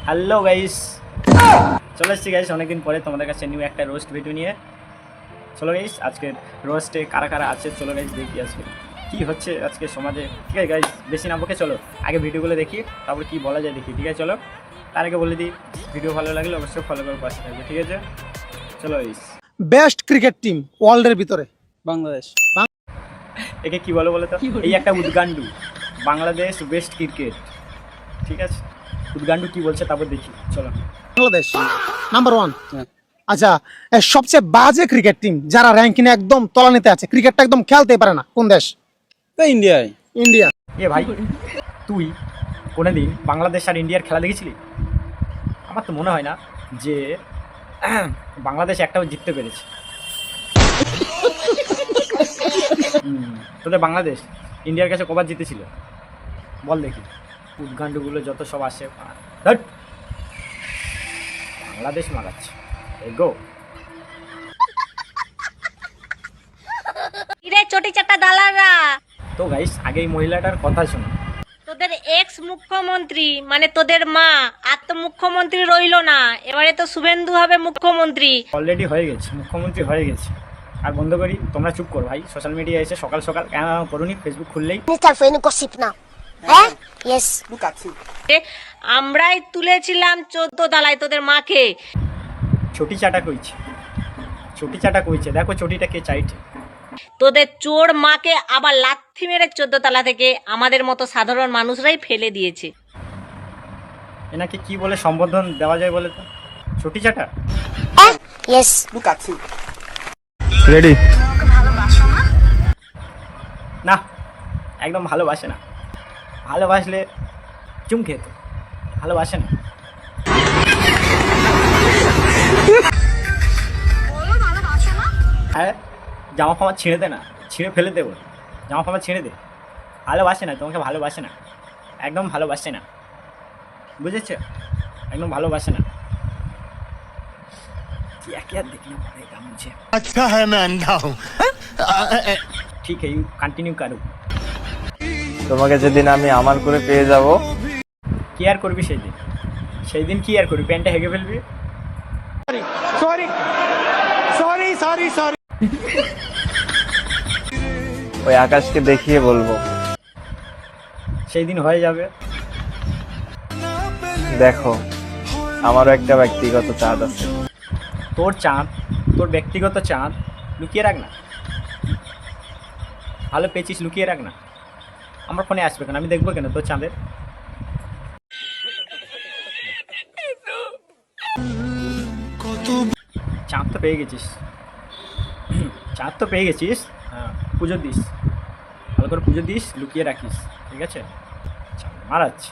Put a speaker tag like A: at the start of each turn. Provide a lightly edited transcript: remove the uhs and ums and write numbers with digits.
A: Hello guys, চলে এসেছি guys অনেকদিন পরে তোমাদের কাছে নিউ একটা রোস্ট ভিডিও নিয়ে। চলো গাইস, আজকে রোস্টে কারা কারা আছে চলো গাইস দেখি আজকে কী হচ্ছে আজকে সমাজে। ঠিক আছে গাইস, বেশি না বকে চলো আগে ভিডিওগুলো দেখি, তারপর কী বলা যায় দেখি। ঠিক আছে চলো, তার আগে বলে দিই ভিডিও ভালো লাগলে অবশ্যই ফলো করে পাশে থাকবে। ঠিক আছে চলো গাইস।
B: বেস্ট ক্রিকেট টিম ওয়ার্ল্ডের ভিতরে
C: বাংলাদেশ।
A: একে কি বলো বলো তো? এই একটা উদ্গান্ডু, বাংলাদেশ বেস্ট ক্রিকেট। ঠিক আছে, উদ্গান্ডু কি বলছে তারপর দেখি চলো।
B: বাংলাদেশ নাম্বার 1।
C: হ্যাঁ।
B: আচ্ছা, সবচেয়ে বাজে ক্রিকেট টিম যারা র্যাঙ্কিংয়ে একদম তলানিতে আছে, ক্রিকেটটা একদম খেলতেই পারে না, কোন দেশ?
C: ইন্ডিয়ায়।
B: ইন্ডিয়া।
A: এ ভাই, তুই কোনোদিন বাংলাদেশ আর ইন্ডিয়ার খেলা দেখেছিলি? আমার তো মনে হয় না যে বাংলাদেশ একটাও জিততে পেরেছে। তোদের বাংলাদেশ ইন্ডিয়ার কাছে কবার জিতেছিল বল দেখি? উদ্গান্ডুগুলো যত সব আসে, ধ্যাৎ, বাংলাদেশ মারাচ্ছে। এগো
D: কিরে চটি চাটা দালালরা,
A: তো গাইস, আগে এই মহিলাটার কথা শোনো।
D: তোদের এক্স মুখ্যমন্ত্রী মানে তোদের মা আর তো মুখ্যমন্ত্রী রইলো না, এবারে তো শুভেন্দু হবে মুখ্যমন্ত্রী।
A: অলরেডি হয়ে গেছে, মুখ্যমন্ত্রী হয়ে গেছে। আর বন্ধ করি, তোমরা চুপ করো ভাই। সোশ্যাল মিডিয়া এসে সকাল সকাল কেন করুনি? ফেসবুক খুললেই
E: Mr. Feno gossip now. Eh? Yes.
D: আমরাই তুলেছিলাম 14 তলায় তোদের মাকে।
A: ছুটি চাটা কইছে, ছুটি চাটা কইছে। দেখো চটিটা কে চাইছে।
D: তোদের চোর মাকে আবার লাথি মেরে 14 তলা থেকে আমাদের মতো সাধারণ মানুষরাই ফেলে দিয়েছে।
A: এনাকে কি বলে সম্বোধন দেওয়া যায় বলে তো? ছুটি চাটা।
E: Eh? Yes.
C: রেডি?
A: না, একদম ভালোবাসে না। ভালোবাসলে চুম খেত, ভালোবাসে না। হ্যাঁ, জামা ফামা ছিঁড়ে দে না, ছিঁড়ে ফেলে দেবো। জামা ফামা ছিঁড়ে দে। ভালোবাসে না তোমাকে, ভালোবাসে না, একদম ভালোবাসে না, বুঝেছ? একদম ভালোবাসে না। क्या क्या देखना पड़ेगा मुझे।
F: अच्छा है मैं अंधा हूँ।
A: ठीक है, यू कंटिन्यू करो।
C: তোমাকে যেদিন আমি আমার করে পেয়ে যাব,
A: কি আর করবি সেই দিন? সেই দিন কি আর করবি? প্যান্টটা হেগে ফেলবি।
C: ওই আকাশকে দেখিয়ে বলবো,
A: সেই দিন হয়ে যাবে।
C: দেখো আমারও একটা ব্যক্তিগত চাঁদ আছে।
A: তোর চাঁদ, তোর ব্যক্তিগত চাঁদ লুকিয়ে রাখ না। ভালো পেয়েছিস, লুকিয়ে রাখ না। আমার ফোনে আসবে কেন? আমি দেখবো কেন তোর চাঁদের? চাঁদ তো পেয়ে গেছিস, চাঁদ তো পেয়ে গেছিস। হ্যাঁ, পুজো দিস, ভালো করে পুজো দিস, লুকিয়ে রাখিস। ঠিক আছে, চাঁদ মারাচ্ছি।